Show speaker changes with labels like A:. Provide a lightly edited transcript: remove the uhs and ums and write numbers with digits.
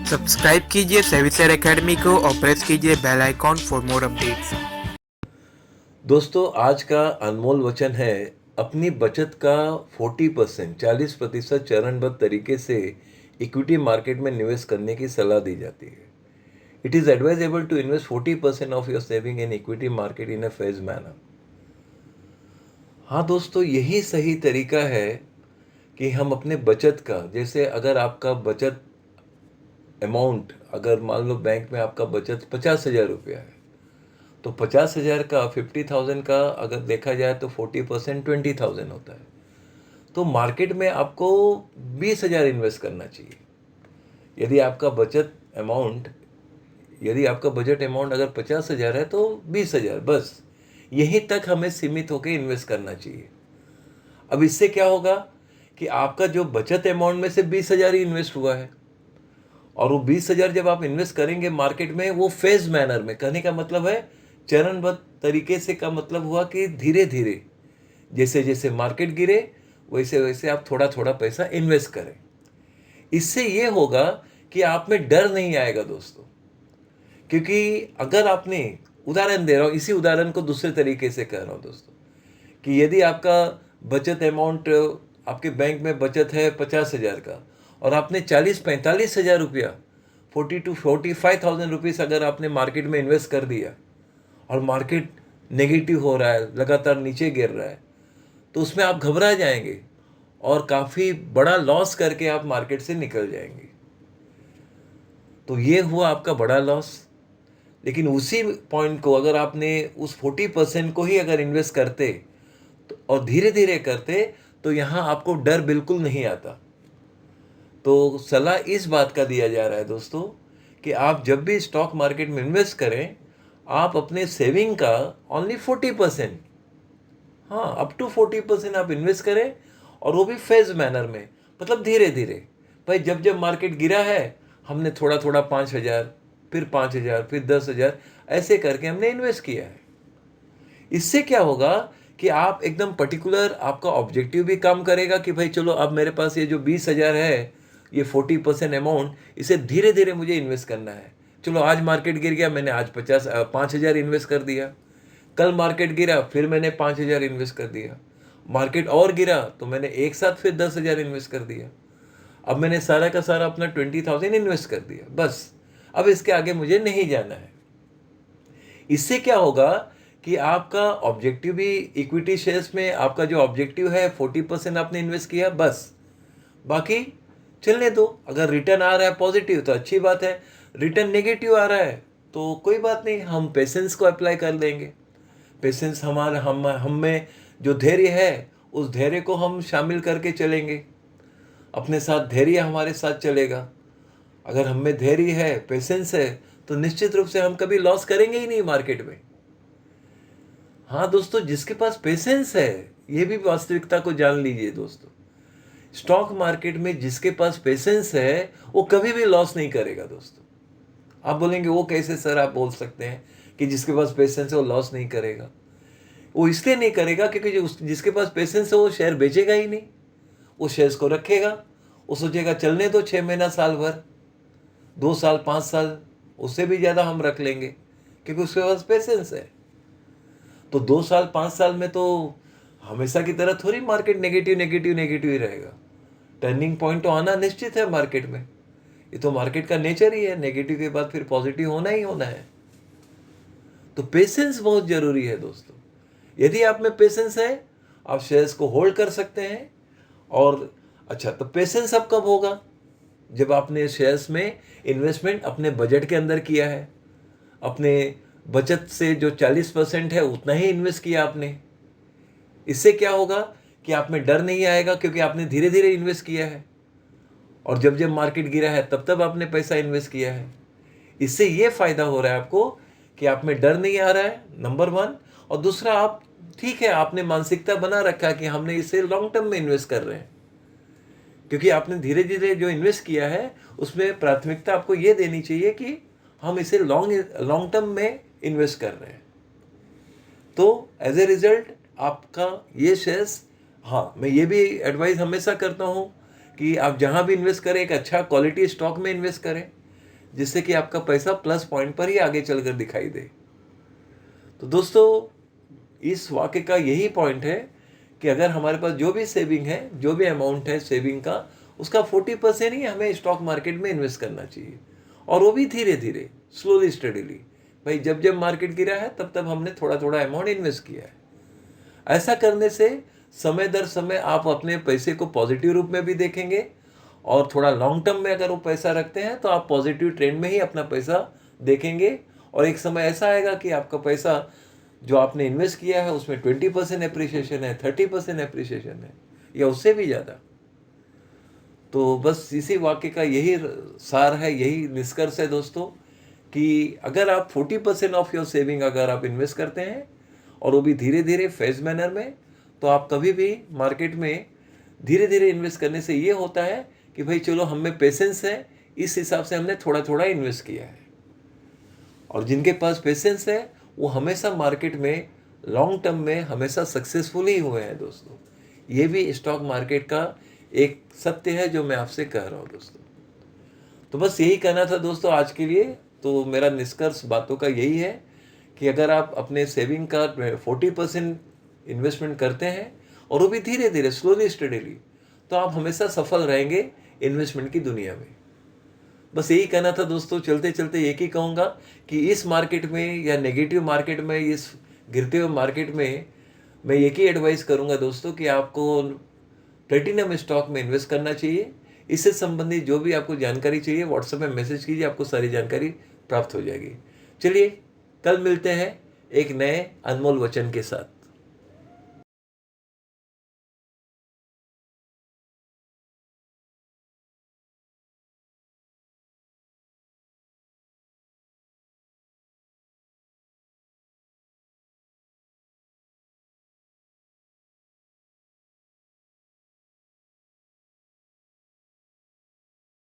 A: Subscribe कीजिए सेविसर academy को और प्रेस कीजिए bell icon for more updates.
B: दोस्तों, आज का अनमोल वचन है, अपनी बचत का 40% 40% चरणबद्ध तरीके से इक्विटी मार्केट में निवेश करने की सलाह दी जाती है। It is advisable to invest 40% of your saving in equity market in a phase manner. हाँ दोस्तों, यही सही तरीका है कि हम अपने बचत का, जैसे अगर आपका बचत अमाउंट, अगर मान लो बैंक में आपका बचत 50,000 रुपया है, तो 50,000 का 50,000 का अगर देखा जाए तो 40% 20,000 होता है। तो मार्केट में आपको 20,000 इन्वेस्ट करना चाहिए। यदि आपका बचत अमाउंट यदि आपका बजट अमाउंट अगर 50,000 है तो 20,000, बस यहीं तक हमें सीमित होकर इन्वेस्ट करना चाहिए। अब इससे क्या होगा कि आपका जो बचत अमाउंट में से 20,000 ही इन्वेस्ट हुआ है, और वो 20,000 जब आप इन्वेस्ट करेंगे मार्केट में, वो फेज मैनर में, कहने का मतलब है चरणबद्ध तरीके से, का मतलब हुआ कि धीरे धीरे, जैसे जैसे मार्केट गिरे वैसे वैसे आप थोड़ा थोड़ा पैसा इन्वेस्ट करें। इससे ये होगा कि आप में डर नहीं आएगा दोस्तों। क्योंकि अगर आपने, उदाहरण दे रहा हूँ, इसी उदाहरण को दूसरे तरीके से कह रहा हूँ दोस्तों, कि यदि आपका बचत अमाउंट, आपके बैंक में बचत है 50,000 का, और आपने 40-45,000 रुपया, 40 to 45,000 रुपीज़ अगर आपने मार्केट में इन्वेस्ट कर दिया, और मार्केट नेगेटिव हो रहा है, लगातार नीचे गिर रहा है, तो उसमें आप घबरा जाएंगे और काफ़ी बड़ा लॉस करके आप मार्केट से निकल जाएंगे। तो ये हुआ आपका बड़ा लॉस। लेकिन उसी पॉइंट को अगर आपने उस 40% को ही अगर इन्वेस्ट करते तो, और धीरे धीरे करते, तो यहाँ आपको डर बिल्कुल नहीं आता। तो सलाह इस बात का दिया जा रहा है दोस्तों, कि आप जब भी स्टॉक मार्केट में इन्वेस्ट करें, आप अपने सेविंग का ओनली 40%, हाँ, अप टू 40% आप इन्वेस्ट करें, और वो भी फेज मैनर में, मतलब धीरे धीरे। भाई जब जब मार्केट गिरा है, हमने थोड़ा थोड़ा 5,000, फिर 5,000, फिर 10,000, ऐसे करके हमने इन्वेस्ट किया है। इससे क्या होगा कि आप एकदम पर्टिकुलर, आपका ऑब्जेक्टिव भी काम करेगा कि भाई चलो, अब मेरे पास ये जो 20,000 है, ये 40% अमाउंट, इसे धीरे धीरे मुझे इन्वेस्ट करना है। चलो, आज मार्केट गिर गया, मैंने आज 5,000 इन्वेस्ट कर दिया। कल मार्केट गिरा, फिर मैंने 5,000 इन्वेस्ट कर दिया। मार्केट और गिरा तो मैंने एक साथ फिर 10,000 इन्वेस्ट कर दिया। अब मैंने सारा का सारा अपना 20,000 इन्वेस्ट कर दिया, बस अब इसके आगे मुझे नहीं जाना है। इससे क्या होगा कि आपका ऑब्जेक्टिव भी, इक्विटी शेयर्स में आपका जो ऑब्जेक्टिव है 40% आपने इन्वेस्ट किया, बस बाकी चलने दो। अगर रिटर्न आ रहा है पॉजिटिव तो अच्छी बात है, रिटर्न नेगेटिव आ रहा है तो कोई बात नहीं, हम पेशेंस को अप्लाई कर लेंगे। पेशेंस हमारा, हम में जो धैर्य है, उस धैर्य को हम शामिल करके चलेंगे। अपने साथ धैर्य हमारे साथ चलेगा। अगर हम में धैर्य है, पेशेंस है, तो निश्चित रूप से हम कभी लॉस करेंगे ही नहीं मार्केट में। हाँ दोस्तों, जिसके पास पेशेंस है, ये भी वास्तविकता को जान लीजिए दोस्तों, स्टॉक मार्केट में जिसके पास पेशेंस है वो कभी भी लॉस नहीं करेगा दोस्तों। आप बोलेंगे वो कैसे सर, आप बोल सकते हैं कि जिसके पास पेशेंस है वो लॉस नहीं करेगा? वो इसलिए नहीं करेगा क्योंकि जिसके पास पेशेंस है वो शेयर बेचेगा ही नहीं, वो शेयर्स को रखेगा। वो सोचेगा चलने दो 6 महीना, साल भर, 2 साल, 5 साल, उससे भी ज़्यादा हम रख लेंगे, क्योंकि उसके पास पेशेंस है। तो 2 साल 5 साल में तो हमेशा की तरह थोड़ी मार्केट नेगेटिव नेगेटिव नेगेटिव ही रहेगा। टर्निंग पॉइंट तो आना निश्चित है मार्केट में, ये तो मार्केट का नेचर ही है, नेगेटिव के बाद फिर पॉजिटिव होना ही होना है। तो पेशेंस बहुत जरूरी है दोस्तों। यदि आप में पेशेंस है, आप शेयर्स को होल्ड कर सकते हैं। और अच्छा, तो पेशेंस अब कब होगा? जब आपने शेयर्स में इन्वेस्टमेंट अपने बजट के अंदर किया है, अपने बचत से जो 40% है उतना ही इन्वेस्ट किया आपने। इससे क्या होगा कि आप में डर नहीं आएगा, क्योंकि आपने धीरे धीरे इन्वेस्ट किया है, और जब जब मार्केट गिरा है तब तब आपने पैसा इन्वेस्ट किया है। इससे ये फायदा हो रहा है आपको कि आप में डर नहीं आ रहा है, नंबर 1। और दूसरा, आप, ठीक है, आपने मानसिकता बना रखा है कि हमने इसे लॉन्ग टर्म में इन्वेस्ट कर रहे हैं, क्योंकि आपने धीरे धीरे जो इन्वेस्ट किया है उसमें प्राथमिकता आपको ये देनी चाहिए कि हम इसे लॉन्ग टर्म में इन्वेस्ट कर रहे हैं। तो एज ए रिजल्ट आपका ये शेयर्स, हाँ, मैं ये भी एडवाइस हमेशा करता हूँ कि आप जहाँ भी इन्वेस्ट करें, एक अच्छा क्वालिटी स्टॉक में इन्वेस्ट करें, जिससे कि आपका पैसा प्लस पॉइंट पर ही आगे चलकर दिखाई दे। तो दोस्तों, इस वाक्य का यही पॉइंट है कि अगर हमारे पास जो भी सेविंग है, जो भी अमाउंट है सेविंग का, उसका 40% ही हमें स्टॉक मार्केट में इन्वेस्ट करना चाहिए, और वो भी धीरे धीरे, स्लोली स्टडीली। भाई जब जब मार्केट गिरा है तब तब हमने थोड़ा थोड़ा अमाउंट इन्वेस्ट किया है। ऐसा करने से समय दर समय आप अपने पैसे को पॉजिटिव रूप में भी देखेंगे, और थोड़ा लॉन्ग टर्म में अगर वो पैसा रखते हैं तो आप पॉजिटिव ट्रेंड में ही अपना पैसा देखेंगे। और एक समय ऐसा आएगा कि आपका पैसा जो आपने इन्वेस्ट किया है उसमें 20% एप्रिसिएशन है, 30% एप्रिसिएशन है, या उससे भी ज़्यादा। तो बस इसी वाक्य का यही सार है, यही निष्कर्ष है दोस्तों, कि अगर आप 40% ऑफ योर सेविंग अगर आप इन्वेस्ट करते हैं, और वो भी धीरे धीरे फेज मैनर में, तो आप कभी भी मार्केट में धीरे धीरे इन्वेस्ट करने से ये होता है कि भाई चलो हम में पेशेंस है, इस हिसाब से हमने थोड़ा थोड़ा इन्वेस्ट किया है। और जिनके पास पेशेंस है वो हमेशा मार्केट में लॉन्ग टर्म में हमेशा सक्सेसफुल ही हुए हैं दोस्तों। ये भी स्टॉक मार्केट का एक सत्य है जो मैं आपसे कह रहा हूँ दोस्तों। तो बस यही कहना था दोस्तों आज के लिए। तो मेरा निष्कर्ष बातों का यही है कि अगर आप अपने सेविंग का 40% इन्वेस्टमेंट करते हैं, और वो भी धीरे धीरे, स्लोली स्टडीली, तो आप हमेशा सफल रहेंगे इन्वेस्टमेंट की दुनिया में। बस यही कहना था दोस्तों। चलते चलते एक ही कहूँगा कि इस मार्केट में या नेगेटिव मार्केट में, इस गिरते हुए मार्केट में, मैं एक ही एडवाइस करूँगा दोस्तों कि आपको प्लेटिनम स्टॉक में इन्वेस्ट करना चाहिए। इससे संबंधित जो भी आपको जानकारी चाहिए व्हाट्सएप में मैसेज कीजिए, आपको सारी जानकारी प्राप्त हो जाएगी। चलिए कल मिलते हैं एक नए अनमोल वचन के साथ।